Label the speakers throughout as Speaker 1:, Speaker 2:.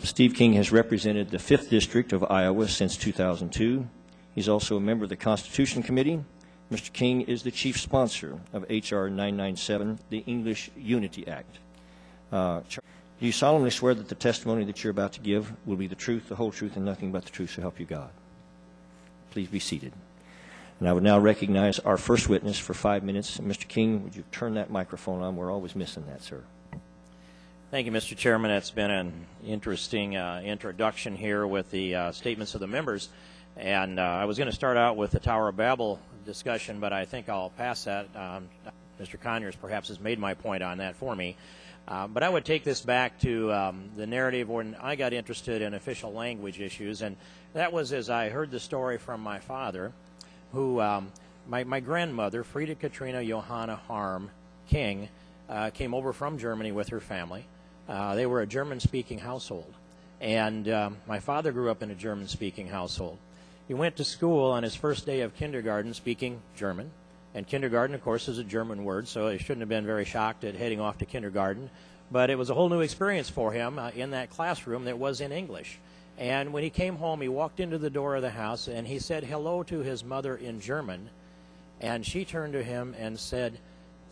Speaker 1: Steve King has represented the 5th District of Iowa since 2002. He's also a member of the Constitution Committee. Mr. King is the chief sponsor of H.R. 997, the English Unity Act. Do you solemnly swear that the testimony that you're about to give will be the truth, the whole truth, and nothing but the truth, so help you God? Please be seated. And I would now recognize our first witness for 5 minutes. Mr. King, would you turn that microphone on? We're always missing that, sir.
Speaker 2: Thank you, Mr. Chairman. It's been an interesting introduction here with the statements of the members. And I was going to start out with the Tower of Babel discussion, but I think I'll pass that. Mr. Conyers perhaps has made my point on that for me. But I would take this back to the narrative when I got interested in official language issues, and that was as I heard the story from my father, who, my grandmother, Frieda Katrina Johanna Harm King, came over from Germany with her family. They were a German-speaking household, and my father grew up in a German-speaking household. He went to school on his first day of kindergarten speaking German. And kindergarten, of course, is a German word, so he shouldn't have been very shocked at heading off to kindergarten. But it was a whole new experience for him in that classroom that was in English. And when he came home, he walked into the door of the house, and he said hello to his mother in German. And she turned to him and said,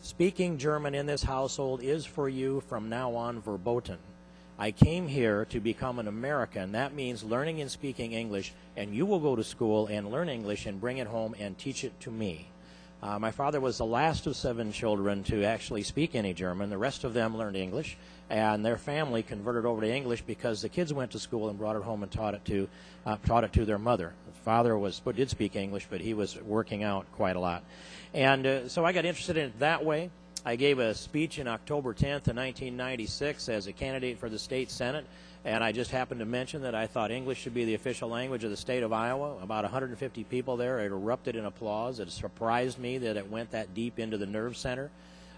Speaker 2: "Speaking German in this household is for you from now on verboten. I came here to become an American. That means learning and speaking English, and you will go to school and learn English and bring it home and teach it to me." My father was the last of 7 children to actually speak any German. The rest of them learned English, and their family converted over to English because the kids went to school and brought it home and taught it to their mother. The father did speak English, but he was working out quite a lot. And so I got interested in it that way. I gave a speech in October 10th of 1996 as a candidate for the state senate, and I just happened to mention that I thought English should be the official language of the state of Iowa. About 150 people there. It erupted in applause. It surprised me that it went that deep into the nerve center.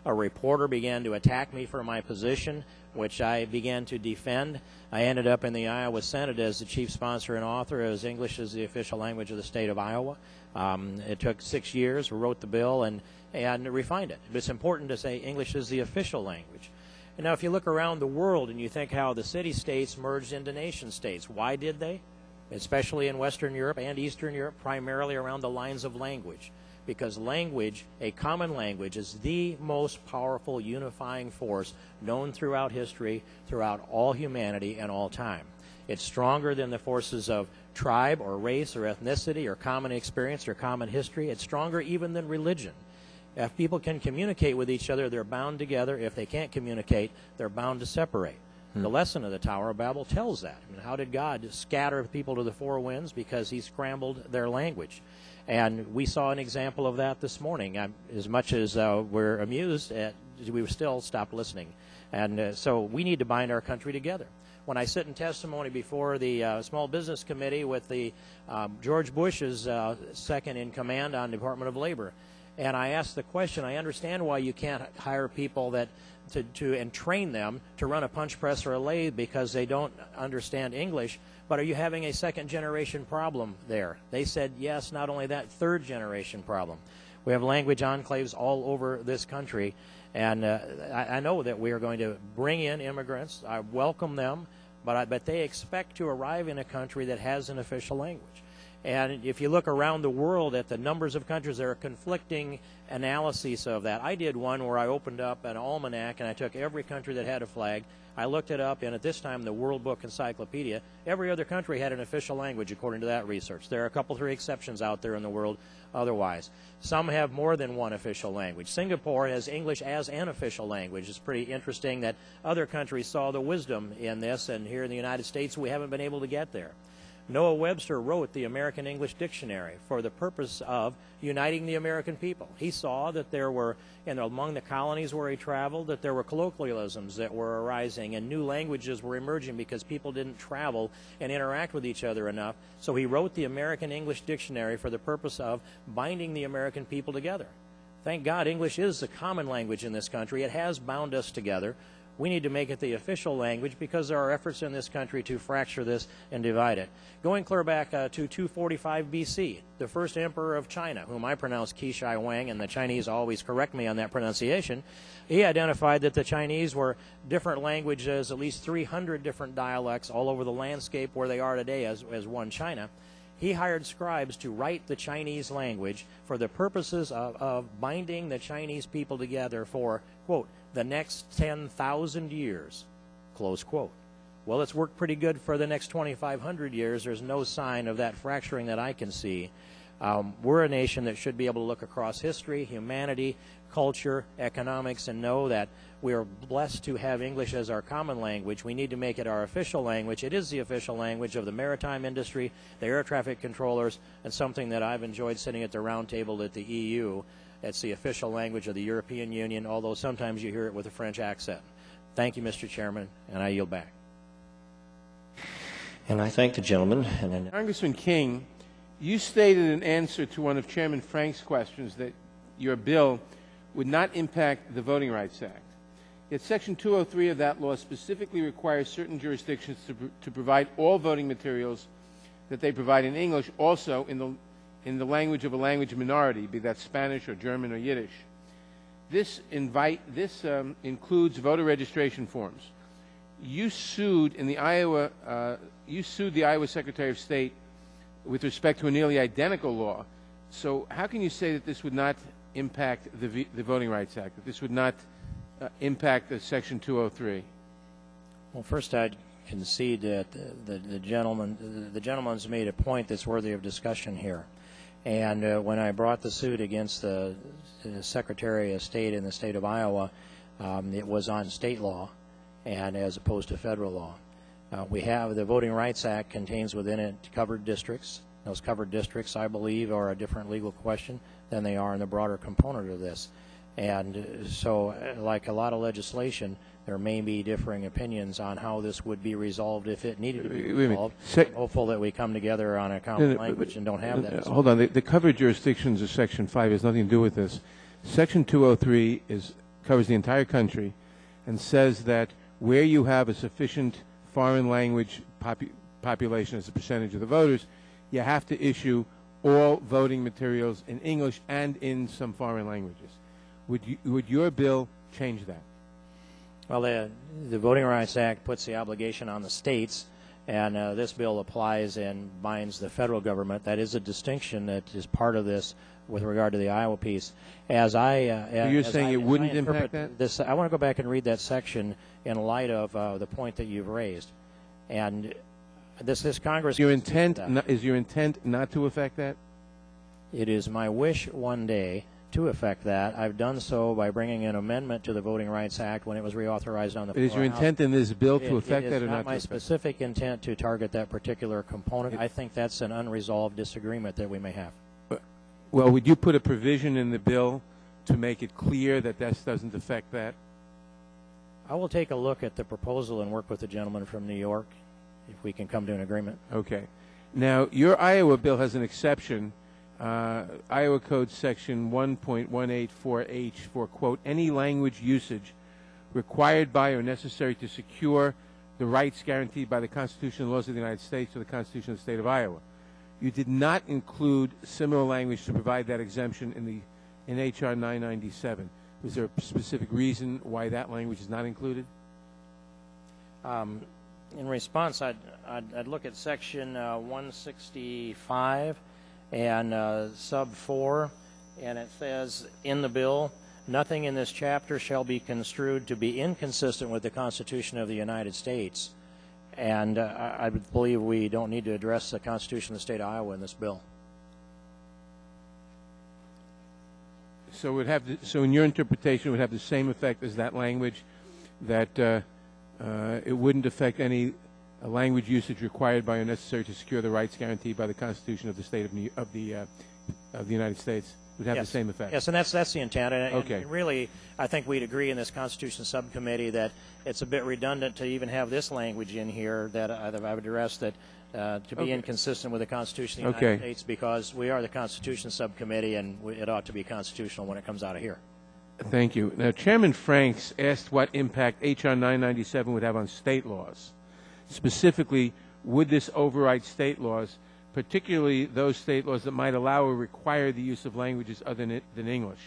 Speaker 2: A reporter began to attack me for my position, which I began to defend. I ended up in the Iowa Senate as the chief sponsor and author as English is the official language of the state of Iowa. It took 6 years. We wrote the bill and refined it. But it's important to say English is the official language. And now if you look around the world and you think how the city-states merged into nation-states, why did they? Especially in Western Europe and Eastern Europe, primarily around the lines of language. Because language, a common language, is the most powerful unifying force known throughout history, throughout all humanity and all time. It's stronger than the forces of tribe or race or ethnicity or common experience or common history. It's stronger even than religion. If people can communicate with each other, they're bound together. If they can't communicate, they're bound to separate. The lesson of the Tower of Babel tells that. I mean, how did God scatter people to the 4 winds? Because he scrambled their language. And we saw an example of that this morning. As much as we're amused, we still stopped listening. And so we need to bind our country together. When I sit in testimony before the Small Business Committee with the George Bush's second in command on Department of Labor, and I ask the question, I understand why you can't hire people and train them to run a punch press or a lathe because they don't understand English, but are you having a second-generation problem there? They said, yes, not only that, third-generation problem. We have language enclaves all over this country, and I know that we are going to bring in immigrants. I welcome them, but they expect to arrive in a country that has an official language. And if you look around the world at the numbers of countries, there are conflicting analyses of that. I did one where I opened up an almanac and I took every country that had a flag. I looked it up, and at this time, the World Book Encyclopedia, every other country had an official language according to that research. There are a couple, 3 exceptions out there in the world otherwise. Some have more than one official language. Singapore has English as an official language. It's pretty interesting that other countries saw the wisdom in this, and here in the United States, we haven't been able to get there. Noah Webster wrote the American English Dictionary for the purpose of uniting the American people. He saw that there were, among the colonies where he traveled, that there were colloquialisms that were arising and new languages were emerging because people didn't travel and interact with each other enough. So he wrote the American English Dictionary for the purpose of binding the American people together. Thank God English is the common language in this country. It has bound us together. We need to make it the official language because there are efforts in this country to fracture this and divide it. Going clear back to 245 BC, the first emperor of China, whom I pronounce Qi Shi Huang, and the Chinese always correct me on that pronunciation, he identified that the Chinese were different languages, at least 300 different dialects all over the landscape where they are today as one China. He hired scribes to write the Chinese language for the purposes of binding the Chinese people together for, quote, the next 10,000 years, close quote. Well, it's worked pretty good for the next 2,500 years. There's no sign of that fracturing that I can see. We're a nation that should be able to look across history, humanity, culture, economics, and know that we are blessed to have English as our common language. We need to make it our official language. It is the official language of the maritime industry, the air traffic controllers, and something that I've enjoyed sitting at the round table at the EU. It's the official language of the European Union, although sometimes you hear it with a French accent. Thank you, Mr. Chairman, and I yield back.
Speaker 1: And I thank the gentleman.
Speaker 3: Congressman King, you stated in answer to one of Chairman Frank's questions that your bill would not impact the Voting Rights Act. Yet Section 203 of that law specifically requires certain jurisdictions to provide all voting materials that they provide in English also in the language of a language minority, be that Spanish or German or Yiddish. This includes voter registration forms. You sued the Iowa Secretary of State with respect to a nearly identical law. So how can you say that this would not impact the Voting Rights Act, that this would not impact the Section 203?
Speaker 2: Well, first I'd concede that the gentleman's made a point that's worthy of discussion here. And when I brought the suit against the Secretary of State in the state of Iowa, it was on state law and as opposed to federal law. We have the Voting Rights Act contains within it covered districts. Those covered districts, I believe, are a different legal question than they are in the broader component of this. And so, like a lot of legislation, there may be differing opinions on how this would be resolved if it needed to be resolved. I'm hopeful that we come together on a common language and don't have that.
Speaker 3: Hold on. The covered jurisdictions of Section 5 has nothing to do with this. Section 203 covers the entire country and says that where you have a sufficient foreign language population as a percentage of the voters, you have to issue all voting materials in English and in some foreign languages. Would your bill change that?
Speaker 2: Well, the Voting Rights Act puts the obligation on the states, and this bill applies and binds the federal government. That is a distinction that is part of this with regard to the Iowa piece.
Speaker 3: So you're saying it wouldn't impact that?
Speaker 2: I want to go back and read that section in light of the point that you've raised. And this Congress...
Speaker 3: Is your intent not to affect that?
Speaker 2: It is my wish one day to affect that. I've done so by bringing an amendment to the Voting Rights Act when it was reauthorized on the floor.
Speaker 3: Is your intent in this bill to affect that or not?
Speaker 2: It is not my specific intent to target that particular component. I think that's an unresolved disagreement that we may have.
Speaker 3: Well, would you put a provision in the bill to make it clear that this doesn't affect that?
Speaker 2: I will take a look at the proposal and work with the gentleman from New York if we can come to an agreement.
Speaker 3: Okay. Now, your Iowa bill has an exception. Iowa Code Section 1.184H for, quote, any language usage required by or necessary to secure the rights guaranteed by the Constitution and laws of the United States or the Constitution of the State of Iowa. You did not include similar language to provide that exemption in H.R. 997. Was there a specific reason why that language is not included?
Speaker 2: In response, I'd look at Section 165 and sub 4, and it says in the bill, nothing in this chapter shall be construed to be inconsistent with the Constitution of the United States. And I believe we don't need to address the Constitution of the State of Iowa in this bill.
Speaker 3: So in your interpretation, it would have the same effect as that language, that it wouldn't affect any language usage required by or necessary to secure the rights guaranteed by the Constitution of the State of the United States. It would have the same effect.
Speaker 2: Yes, and that's the intent.
Speaker 3: Okay.
Speaker 2: And really, I think we'd agree in this Constitution Subcommittee that it's a bit redundant to even have this language in here that I've addressed that to be inconsistent with the Constitution of the United States, because we are the Constitution Subcommittee and it ought to be constitutional when it comes out of here.
Speaker 3: Thank you. Now, Chairman Franks asked what impact H.R. 997 would have on state laws. Specifically, would this override state laws, particularly those state laws that might allow or require the use of languages other than English?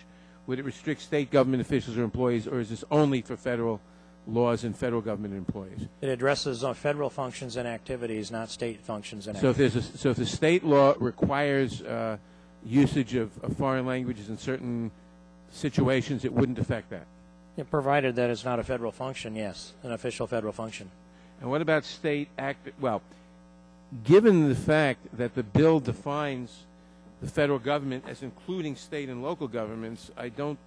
Speaker 3: Would it restrict state government officials or employees, or is this only for federal laws and federal government employees?
Speaker 2: It addresses federal functions and activities, not state functions and
Speaker 3: So
Speaker 2: activities.
Speaker 3: if the state law requires usage of foreign languages in certain situations, it wouldn't affect that?
Speaker 2: Yeah, provided that it's not a federal function, yes, an official federal function.
Speaker 3: And what about state well, given the fact that the bill defines the federal government as including state and local governments, I don't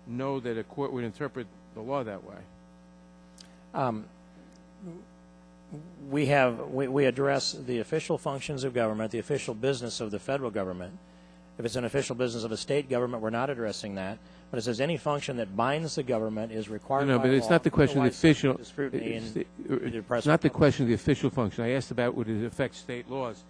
Speaker 3: know that a court would interpret the law that way.
Speaker 2: We address the official functions of government, the official business of the federal government. If it's an official business of a state government, we're not addressing that. But it says any function that binds the government is required by law.
Speaker 3: No, but it's not the question of the official. It's not the question of the official function. I asked about would it affect state laws.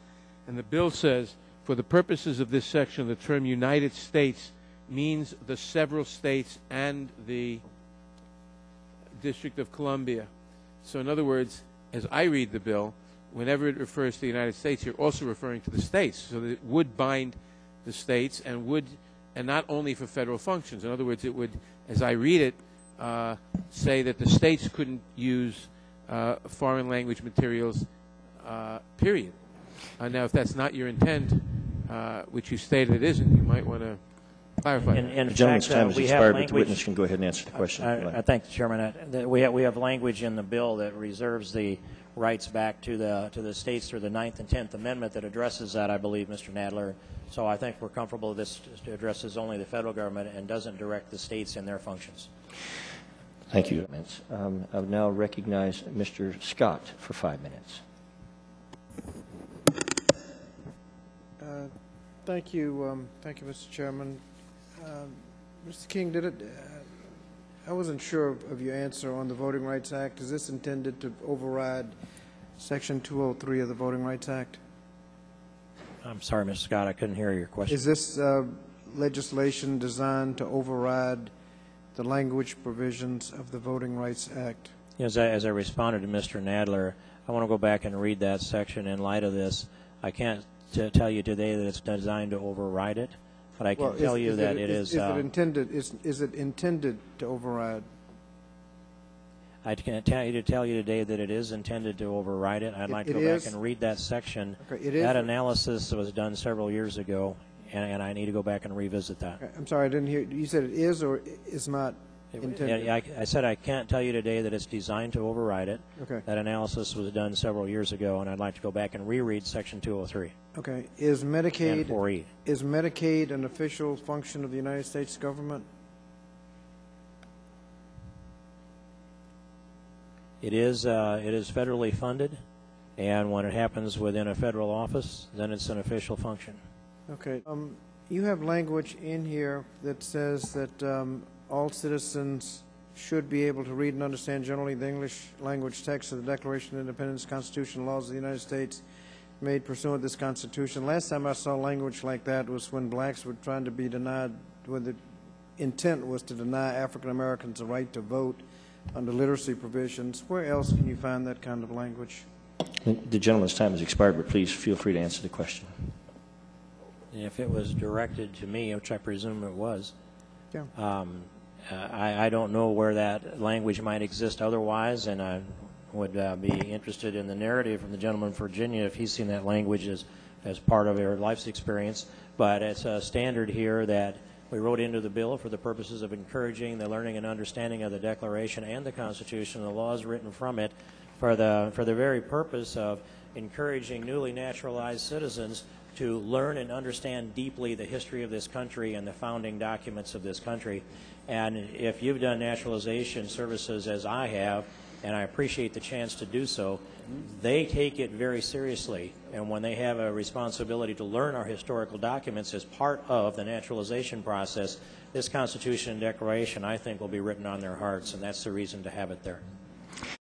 Speaker 3: And the bill says, for the purposes of this section, the term United States means the several states and the District of Columbia. So in other words, as I read the bill, whenever it refers to the United States, you're also referring to the states. So that it would bind the states and not only for federal functions. In other words, it would, as I read it, say that the states couldn't use foreign language materials, period. Now, if that's not your intent, which you stated it isn't, you might want to clarify.
Speaker 1: The gentleman's time has expired, but the witness can go ahead and answer the question.
Speaker 2: I thank the Chairman. We have language in the bill that reserves the rights back to the states through the 9th and 10th Amendment that addresses that, I believe, Mr. Nadler. So I think we're comfortable this addresses only the federal government and doesn't direct the states in their functions.
Speaker 1: Thank you. I would now recognize Mr. Scott for 5 minutes.
Speaker 4: Thank you, Mr. Chairman. Mr. King, I wasn't sure of your answer on the Voting Rights Act. Is this intended to override Section 203 of the Voting Rights Act?
Speaker 2: I'm sorry, Mr. Scott, I couldn't hear your question.
Speaker 4: Is this legislation designed to override the language provisions of the Voting Rights Act?
Speaker 2: As I responded to Mr. Nadler, I want to go back and read that section in light of this. I can't tell you today that it's designed to override it, but I can tell you that it is.
Speaker 4: Is it intended to override?
Speaker 2: I can't tell you today that it is intended to override it. I'd like to go back and read that section.
Speaker 4: Okay,
Speaker 2: that analysis was done several years ago, and I need to go back and revisit that.
Speaker 4: I'm sorry, I didn't hear. You said it is or is not intended?
Speaker 2: I said I can't tell you today that it's designed to override it.
Speaker 4: Okay.
Speaker 2: That analysis was done several years ago, and I'd like to go back and reread Section 203.
Speaker 4: Okay. Is Medicaid
Speaker 2: and 4E.
Speaker 4: Is Medicaid an official function of the United States government?
Speaker 2: It is federally funded, and when it happens within a federal office, then it's an official function.
Speaker 4: Okay. You have language in here that says that all citizens should be able to read and understand generally the English language text of the Declaration of Independence, Constitution, and laws of the United States made pursuant to this Constitution. Last time I saw language like that was when blacks were trying to be denied, when the intent was to deny African Americans the right to vote under literacy provisions. Where else can you find that kind of language?
Speaker 1: The gentleman's time has expired, but please feel free to answer the question.
Speaker 2: If it was directed to me, which I presume it was,
Speaker 4: yeah.
Speaker 2: I don't know where that language might exist otherwise, and I would be interested in the narrative from the gentleman from Virginia if he's seen that language as part of their life's experience. But it's a standard here that we wrote into the bill for the purposes of encouraging the learning and understanding of the Declaration and the Constitution and the laws written from it for the very purpose of encouraging newly naturalized citizens to learn and understand deeply the history of this country and the founding documents of this country. And if you've done naturalization services as I have, and I appreciate the chance to do so, they take it very seriously. And when they have a responsibility to learn our historical documents as part of the naturalization process, this Constitution and Declaration, I think, will be written on their hearts, and that's the reason to have it there.